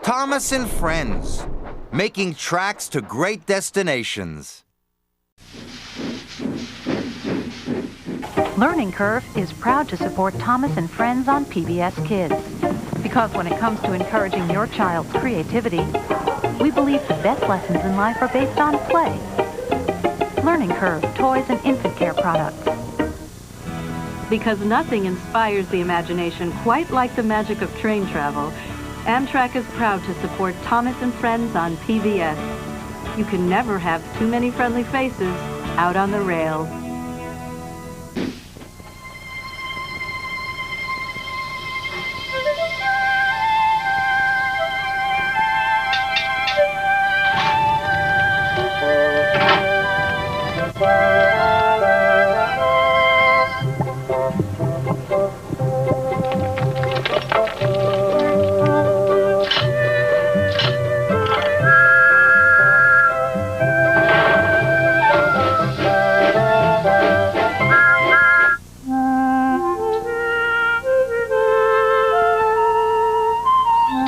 Thomas and Friends, making tracks to great destinations. Learning Curve is proud to support Thomas and Friends on PBS Kids. Because when it comes to encouraging your child's creativity, we believe the best lessons in life are based on play. Learning Curve, toys and infant care products. Because nothing inspires the imagination quite like the magic of train travel, Amtrak is proud to support Thomas and Friends on PBS. You can never have too many friendly faces out on the rail.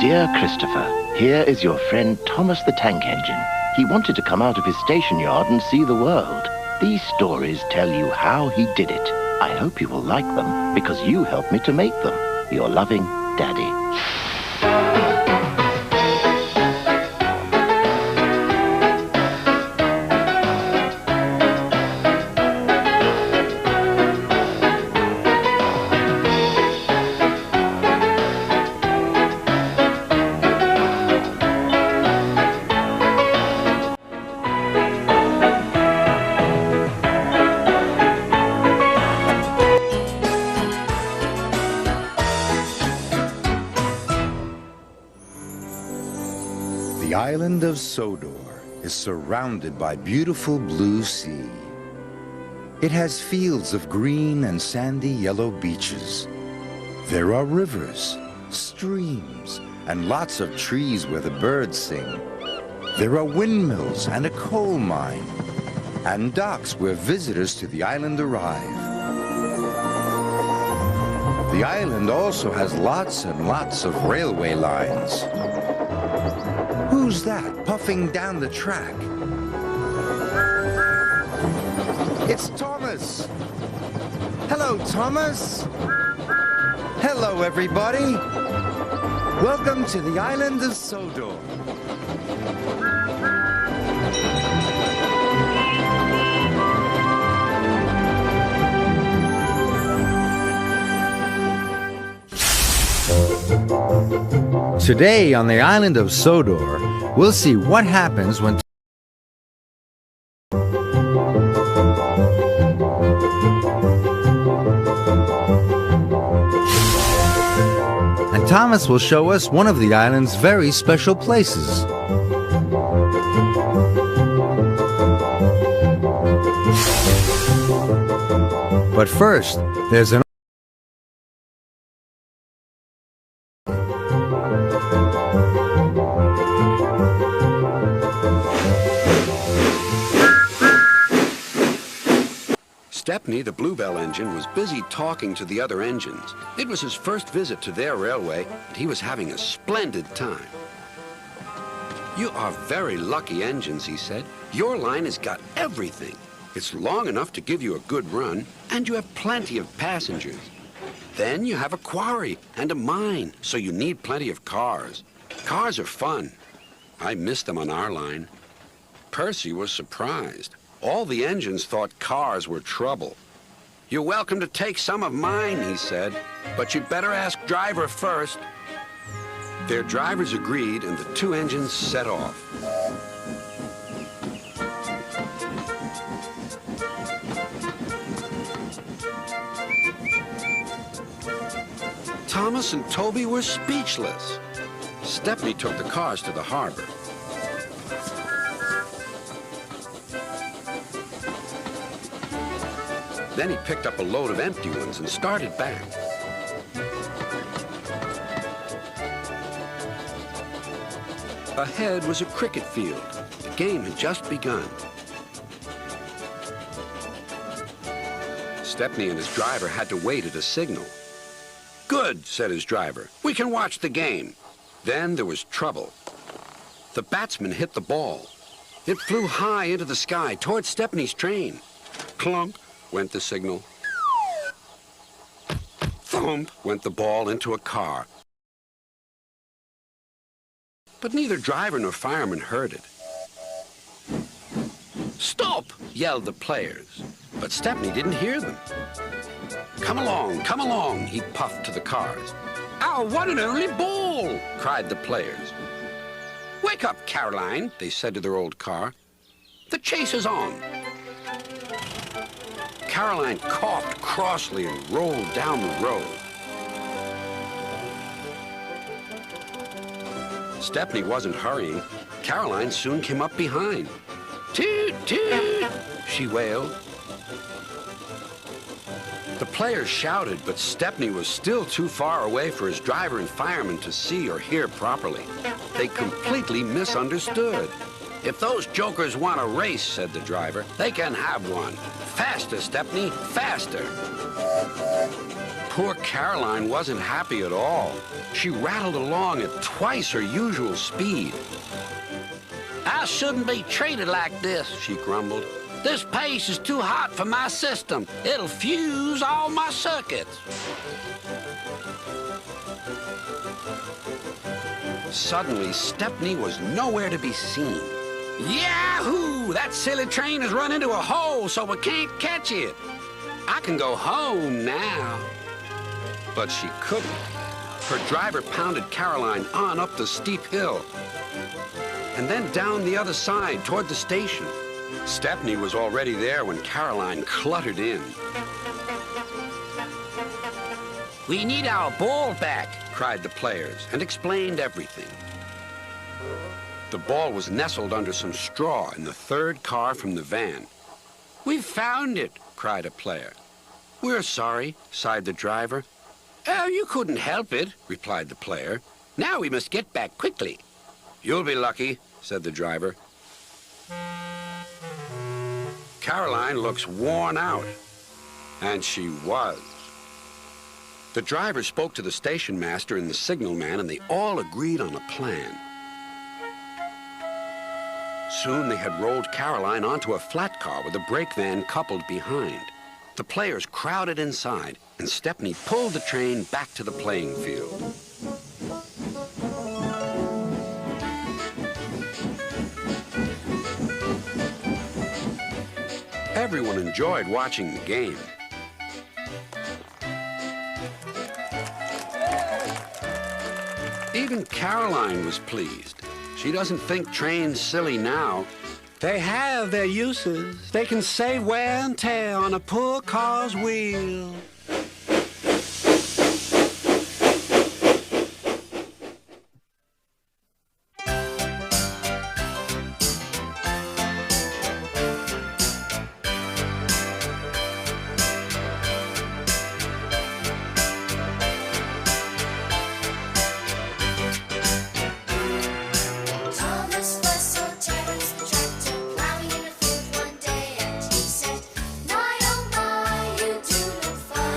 Dear Christopher, here is your friend Thomas the Tank Engine. He wanted to come out of his station yard and see the world. These stories tell you how he did it. I hope you will like them, because you helped me to make them. Your loving, Daddy. The island of Sodor is surrounded by beautiful blue sea. It has fields of green and sandy yellow beaches. There are rivers, streams, and lots of trees where the birds sing. There are windmills and a coal mine, and docks where visitors to the island arrive. The island also has lots and lots of railway lines. Who's that puffing down the track? It's Thomas! Hello, Thomas! Hello, everybody! Welcome to the island of Sodor. Today on the island of Sodor, we'll see what happens when and Thomas will show us one of the island's very special places. But first, there's an Stepney, the Bluebell engine, was busy talking to the other engines. It was his first visit to their railway, and he was having a splendid time. "You are very lucky engines," he said. "Your line has got everything. It's long enough to give you a good run, and you have plenty of passengers. Then you have a quarry and a mine, so you need plenty of cars. Cars are fun. I missed them on our line." Percy was surprised. All the engines thought cars were trouble. "You're welcome to take some of mine," he said, "but you'd better ask driver first." Their drivers agreed, and the two engines set off. Thomas and Toby were speechless. Stepney took the cars to the harbor. Then he picked up a load of empty ones and started back. Ahead was a cricket field. The game had just begun. Stepney and his driver had to wait at a signal. "Good," said his driver. "We can watch the game." Then there was trouble. The batsman hit the ball. It flew high into the sky toward Stepney's train. Clunk went the signal. Thump went the ball into a car. But neither driver nor fireman heard it. Stop! Yelled the players. But Stepney didn't hear them. Come along, he puffed to the cars. Our one and only ball! Cried the players. Wake up, Caroline, they said to their old car. The chase is on. Caroline coughed crossly and rolled down the road. Stepney wasn't hurrying. Caroline soon came up behind. Toot, toot, she wailed. The players shouted, but Stepney was still too far away for his driver and fireman to see or hear properly. They completely misunderstood. If those jokers want a race, said the driver, they can have one. Faster, Stepney, faster. Poor Caroline wasn't happy at all. She rattled along at twice her usual speed. I shouldn't be treated like this, she grumbled. This pace is too hot for my system. It'll fuse all my circuits. Suddenly, Stepney was nowhere to be seen. Yahoo! That silly train has run into a hole, so we can't catch it. I can go home now. But she couldn't. Her driver pounded Caroline on up the steep hill and then down the other side toward the station. Stepney was already there when Caroline cluttered in. We need our ball back, cried the players, and explained everything. The ball was nestled under some straw in the third car from the van. We've found it, cried a player. We're sorry, sighed the driver. Oh, you couldn't help it, replied the player. Now we must get back quickly. You'll be lucky, said the driver. Caroline looks worn out. And she was. The driver spoke to the station master and the signalman, and they all agreed on a plan. Soon they had rolled Caroline onto a flat car with a brake van coupled behind. The players crowded inside, and Stepney pulled the train back to the playing field. Everyone enjoyed watching the game. Even Caroline was pleased. She doesn't think trains silly now. They have their uses. They can save wear and tear on a poor car's wheel. Plowing in a field one day, and he said, "My, oh my, you do look fine."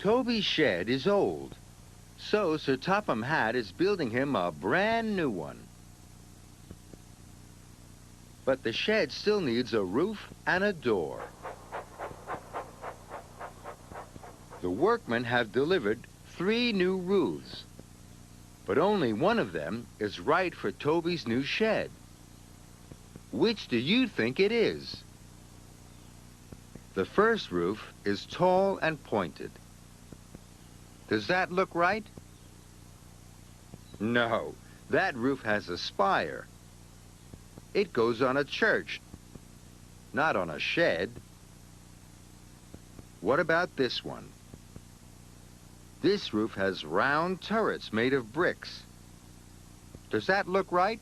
Toby's shed is old, so Sir Topham Hatt is building him a brand new one. But the shed still needs a roof and a door. The workmen have delivered 3 new roofs, but only one of them is right for Toby's new shed. Which do you think it is? The first roof is tall and pointed. Does that look right? No, that roof has a spire. It goes on a church, not on a shed. What about this one? This roof has round turrets made of bricks. Does that look right?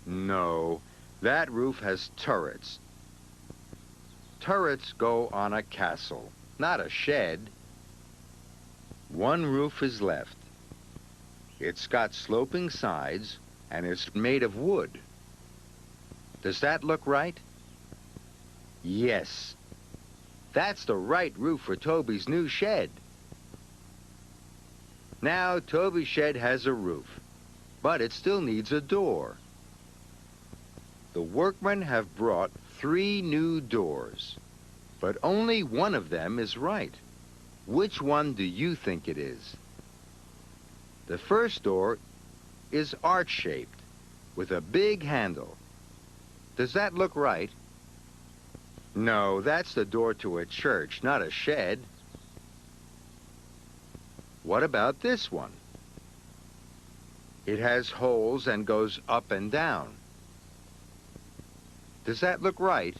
No, that roof has turrets. Turrets go on a castle, not a shed. One roof is left. It's got sloping sides and it's made of wood. Does that look right? Yes. That's the right roof for Toby's new shed. Now Toby's shed has a roof, but it still needs a door. The workmen have brought 3 new doors, but only one of them is right. Which one do you think it is? The first door is arch-shaped with a big handle. Does that look right? No, that's the door to a church, not a shed. What about this one? It has holes and goes up and down. Does that look right?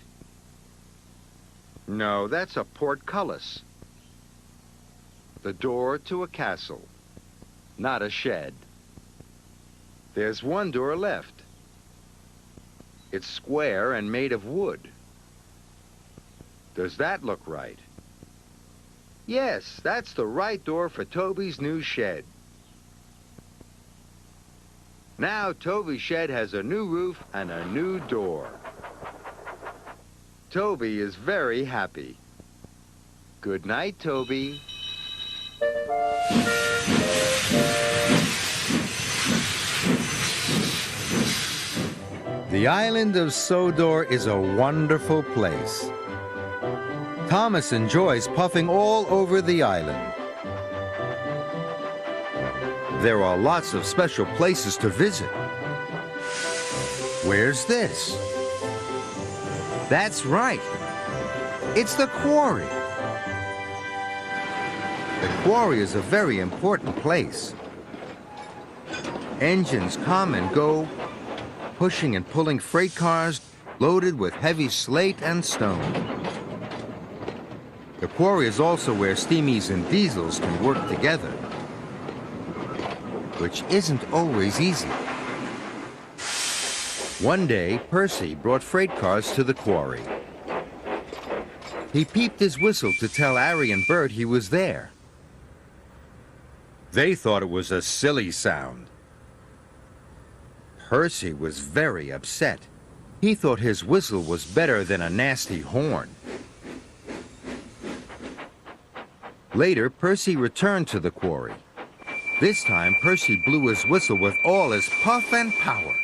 No, that's a portcullis. The door to a castle, not a shed. There's one door left. It's square and made of wood. Does that look right? Yes, that's the right door for Toby's new shed. Now Toby's shed has a new roof and a new door. Toby is very happy. Good night, Toby. The island of Sodor is a wonderful place. Thomas enjoys puffing all over the island. There are lots of special places to visit. Where's this? That's right. It's the quarry. The quarry is a very important place. Engines come and go, pushing and pulling freight cars loaded with heavy slate and stone. The quarry is also where steamies and diesels can work together, which isn't always easy. One day, Percy brought freight cars to the quarry. He peeped his whistle to tell Harry and Bert he was there. They thought it was a silly sound. Percy was very upset. He thought his whistle was better than a nasty horn. Later, Percy returned to the quarry. This time, Percy blew his whistle with all his puff and power.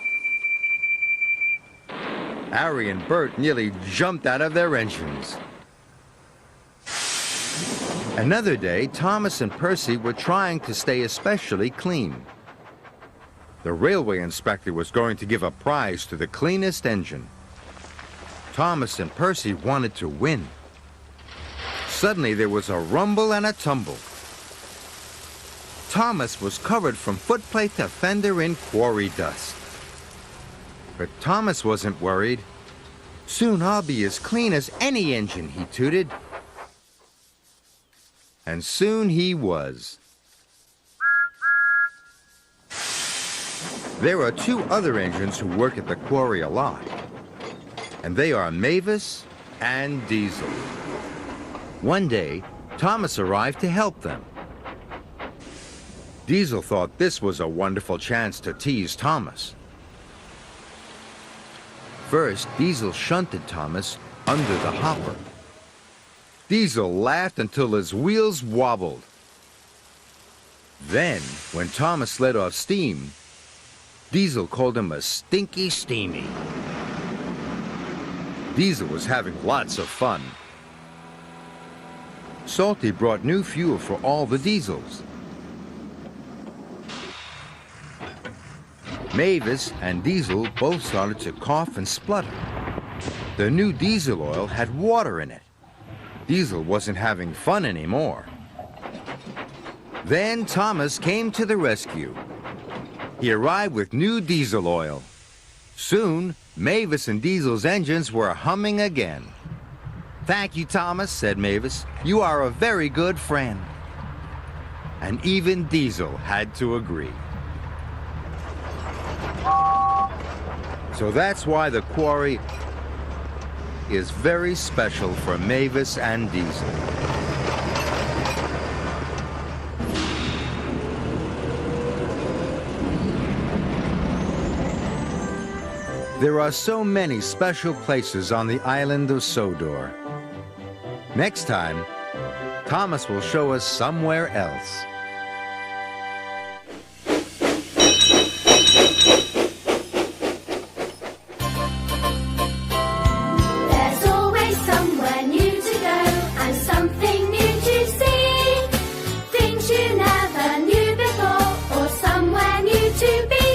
Harry and Bert nearly jumped out of their engines. Another day, Thomas and Percy were trying to stay especially clean. The railway inspector was going to give a prize to the cleanest engine. Thomas and Percy wanted to win. Suddenly, there was a rumble and a tumble. Thomas was covered from footplate to fender in quarry dust. But Thomas wasn't worried. Soon I'll be as clean as any engine, he tooted. And soon he was. There are 2 other engines who work at the quarry a lot, and they are Mavis and Diesel. One day, Thomas arrived to help them. Diesel thought this was a wonderful chance to tease Thomas. First, Diesel shunted Thomas under the hopper. Diesel laughed until his wheels wobbled. Then, when Thomas let off steam, Diesel called him a stinky steamy. Diesel was having lots of fun. Salty brought new fuel for all the diesels. Mavis and Diesel both started to cough and splutter. The new diesel oil had water in it. Diesel wasn't having fun anymore. Then Thomas came to the rescue. He arrived with new diesel oil. Soon, Mavis and Diesel's engines were humming again. "Thank you, Thomas," said Mavis. "You are a very good friend." And even Diesel had to agree. So that's why the quarry is very special for Mavis and Diesel. There are so many special places on the island of Sodor. Next time, Thomas will show us somewhere else. There's always somewhere new to go and something new to see. Things you never knew before or somewhere new to be.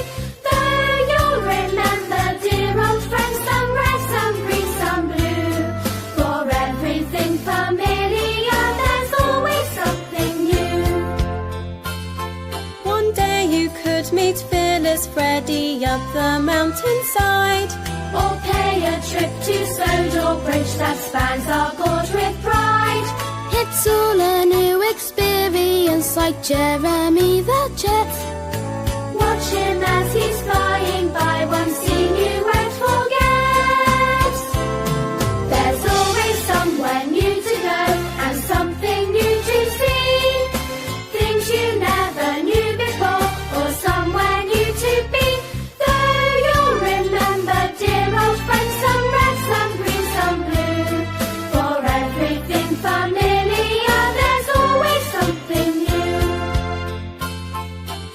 Though you'll remember dear old friends, some red, some green, some blue. For everything familiar, there's always something new. One day you could meet fearless Freddy up the mountainside, Or pay a trip to Sodor Bridge that spans our gorge with pride. it's all a new experience, like Jeremy the Jet. Watch him as he's flying by, one scene you won't forget. There's always somewhere new to go and something new to see. Things you never knew before or somewhere new to be. Though you'll remember dear old friends, some red, some green, some blue. For everything familiar, there's always something new.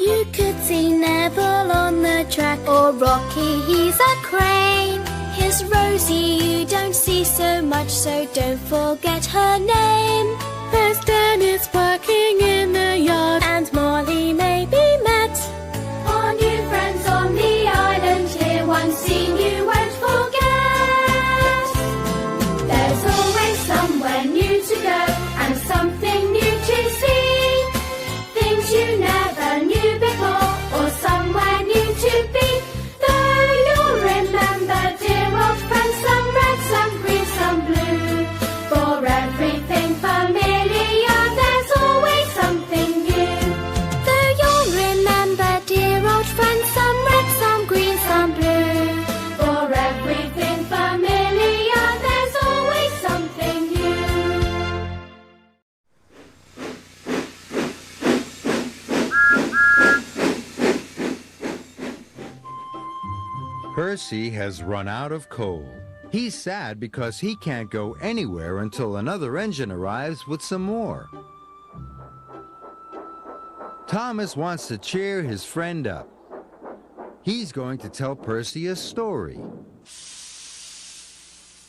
You could see Neville on the track, or Rocky, he's a crane. Here's Rosie, you don't see so much, so don't forget her name. There's Dennis working in the yard, and Molly may be met. Our new friends on the island here, one scene you won't forget. There's always somewhere new to go and something new to see. Things you never knew before or somewhere new to be. Though you'll remember dear old friends, some red, some green, some blue. For everything familiar, there's always something new. Though you'll remember dear old friends, some red, some green, some blue. For everything familiar, there's always something new. Percy has run out of coal. He's sad because he can't go anywhere until another engine arrives with some more. Thomas wants to cheer his friend up. He's going to tell Percy a story.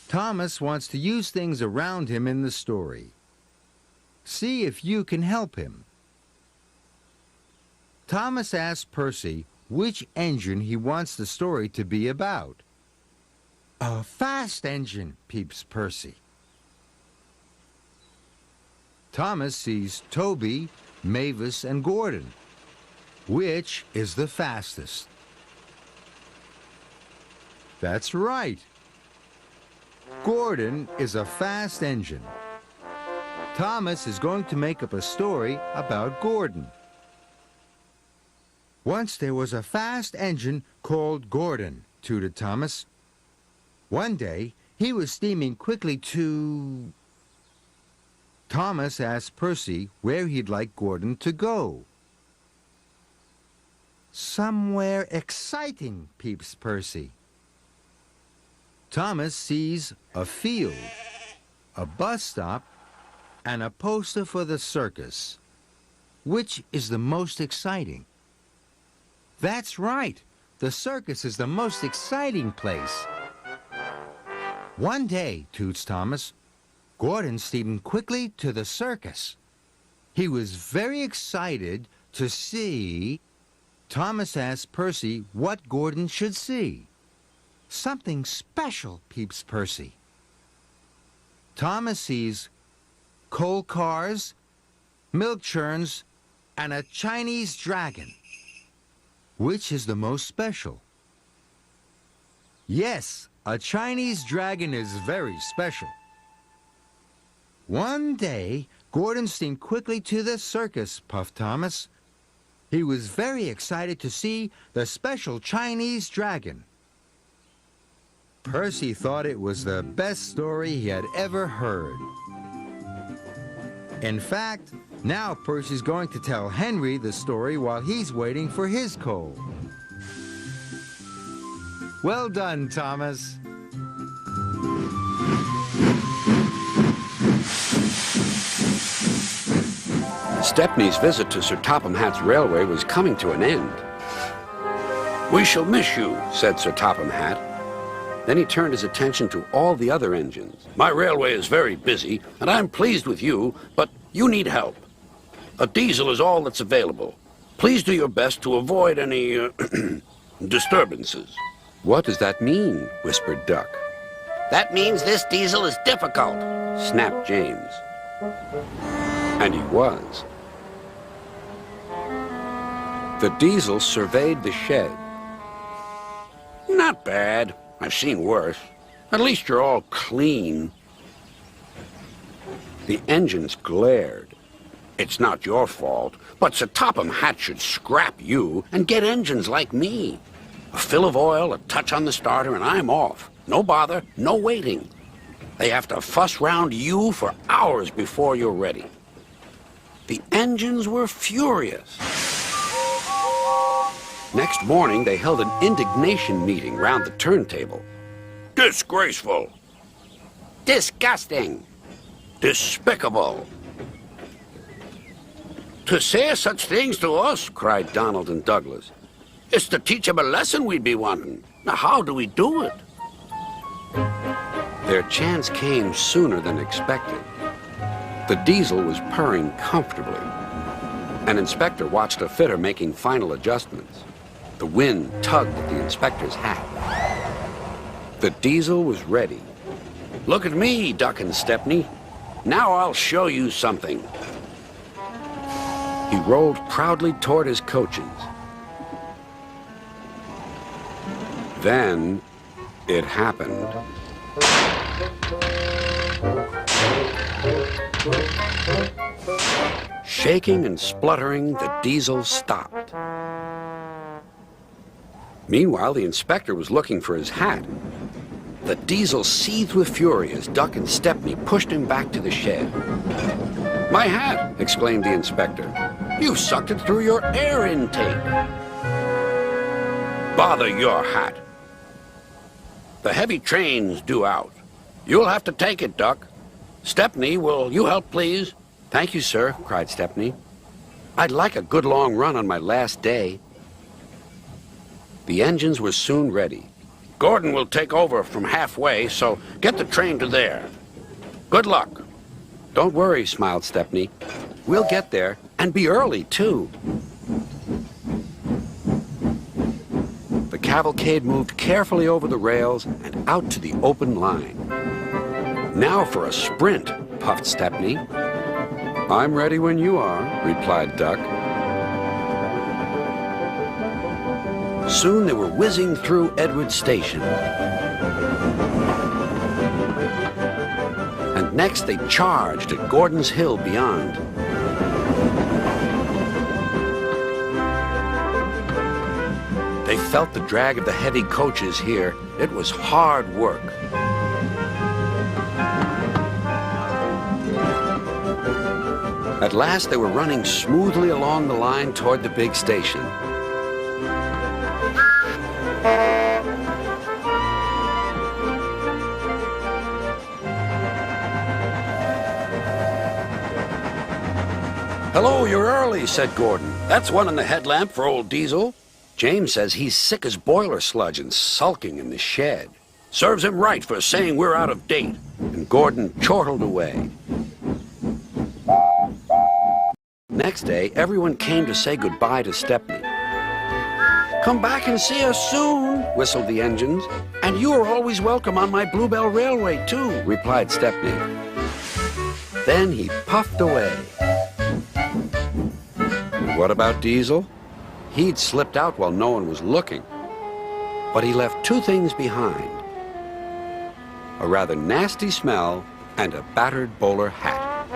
Thomas wants to use things around him in the story. See if you can help him. Thomas asks Percy which engine he wants the story to be about. "A fast engine," peeps Percy. Thomas sees Toby, Mavis, and Gordon. Which is the fastest? That's right. Gordon is a fast engine. Thomas is going to make up a story about Gordon. Once there was a fast engine called Gordon, tooted Thomas. One day, he was steaming quickly to... Thomas asked Percy where he'd like Gordon to go. "Somewhere exciting," peeps Percy. Thomas sees a field, a bus stop, and a poster for the circus. Which is the most exciting? That's right. The circus is the most exciting place. One day, toots Thomas, Gordon steamed quickly to the circus. He was very excited to see. Thomas asked Percy what Gordon should see. Something special, peeps Percy. Thomas sees coal cars, milk churns, and a Chinese dragon. Which is the most special? Yes, a Chinese dragon is very special. One day, Gordon steamed quickly to the circus, puffed Thomas. He was very excited to see the special Chinese dragon. Percy thought it was the best story he had ever heard. In fact, now Percy's going to tell Henry the story while he's waiting for his coal. Well done, Thomas. Stepney's visit to Sir Topham Hatt's railway was coming to an end. "We shall miss you," said Sir Topham Hatt. Then he turned his attention to all the other engines. "My railway is very busy, and I'm pleased with you, but you need help. A diesel is all that's available. Please do your best to avoid any disturbances." "What does that mean?" whispered Duck. "That means this diesel is difficult," snapped James. And he was. The diesel surveyed the shed. "Not bad. I've seen worse. At least you're all clean." The engines glared. "It's not your fault, but Sir Topham Hatt should scrap you and get engines like me. A fill of oil, a touch on the starter, and I'm off. No bother, no waiting. They have to fuss round you for hours before you're ready." The engines were furious. Next morning, they held an indignation meeting round the turntable. "Disgraceful. Disgusting. Despicable. To say such things to us," cried Donald and Douglas, "is to teach him a lesson we'd be wanting. Now, how do we do it?" Their chance came sooner than expected. The diesel was purring comfortably. An inspector watched a fitter making final adjustments. The wind tugged at the inspector's hat. The diesel was ready. "Look at me, Duck and Stepney. Now I'll show you something." He rolled proudly toward his coaches. Then it happened. Shaking and spluttering, the diesel stopped. Meanwhile, the inspector was looking for his hat. The diesel seethed with fury as Duck and Stepney pushed him back to the shed. "My hat!" exclaimed the inspector. "You've sucked it through your air intake." "Bother your hat. The heavy train's due out. You'll have to take it, Duck. Stepney, will you help, please?" "Thank you, sir," cried Stepney. "I'd like a good long run on my last day." The engines were soon ready. "Gordon will take over from halfway, so get the train to there. Good luck." "Don't worry," smiled Stepney. "We'll get there, and be early, too." The cavalcade moved carefully over the rails and out to the open line. "Now for a sprint," puffed Stepney. "I'm ready when you are," replied Duck. Soon they were whizzing through Edward Station. And next they charged at Gordon's Hill beyond. They felt the drag of the heavy coaches here. It was hard work. At last they were running smoothly along the line toward the big station. Hello, you're early, said Gordon. That's one in the headlamp for old Diesel. James says he's sick as boiler sludge and sulking in the shed. Serves him right for saying we're out of date. And Gordon chortled away. Next day, everyone came to say goodbye to Stepney. Come back and see us soon, whistled the engines. And you are always welcome on my Bluebell Railway, too, replied Stepney. Then he puffed away. What about Diesel? He'd slipped out while no one was looking. But he left two things behind. A rather nasty smell and a battered bowler hat.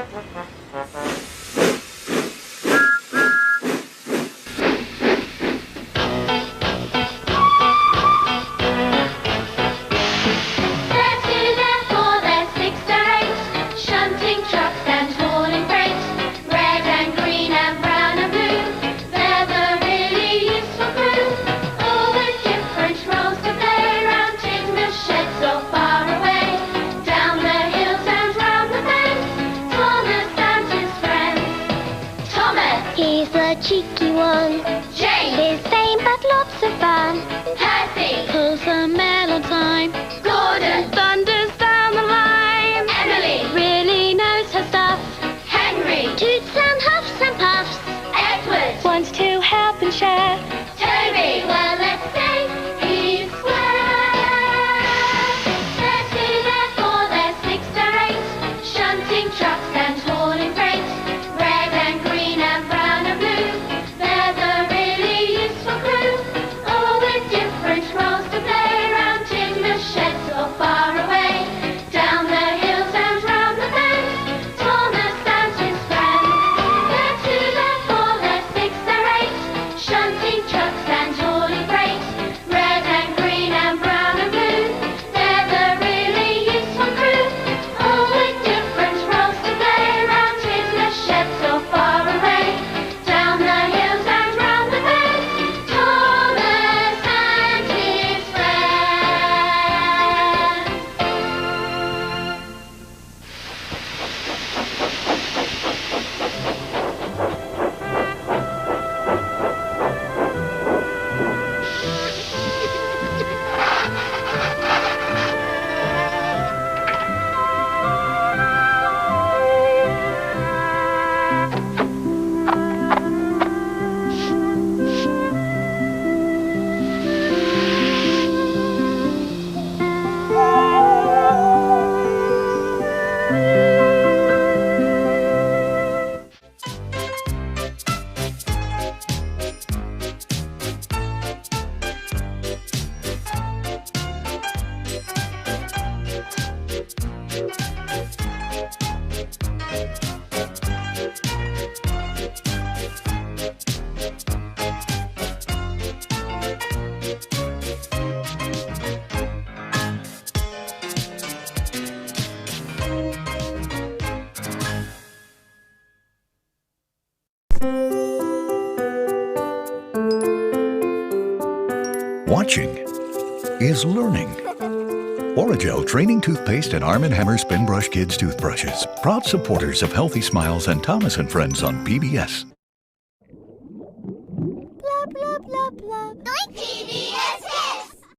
Cheeky one. James. His fame, but lots of fun. Percy. Pulls a mail on time. Gordon. Thunders down the line. Emily. Really knows her stuff. Henry. Toots and huffs and puffs. Edward. Wants to help and share. Toby. Well, let's say he's square. There's 2, there's 4, there's 6, there 8. Shunting trucks and hauling freight. Red and green and brown and blue. They're the really useful crew. All with different roles to play. Round timber sheds or far away. Down the hills and round the bends. Thomas and his friends. They're 2, they're 4, they're 6, they're 8. Shunting trucks and hauling freight. Red and green and brown and blue. They're the really useful crew. All with different roles to play. Round timber sheds or far away. Down the hills and round the bends. Thomas and his Watching is learning. Orajel Training Toothpaste and Arm & Hammer Spin Brush Kids Toothbrushes. Proud supporters of Healthy Smiles and Thomas & Friends on PBS. Blah, blah, blah, blah.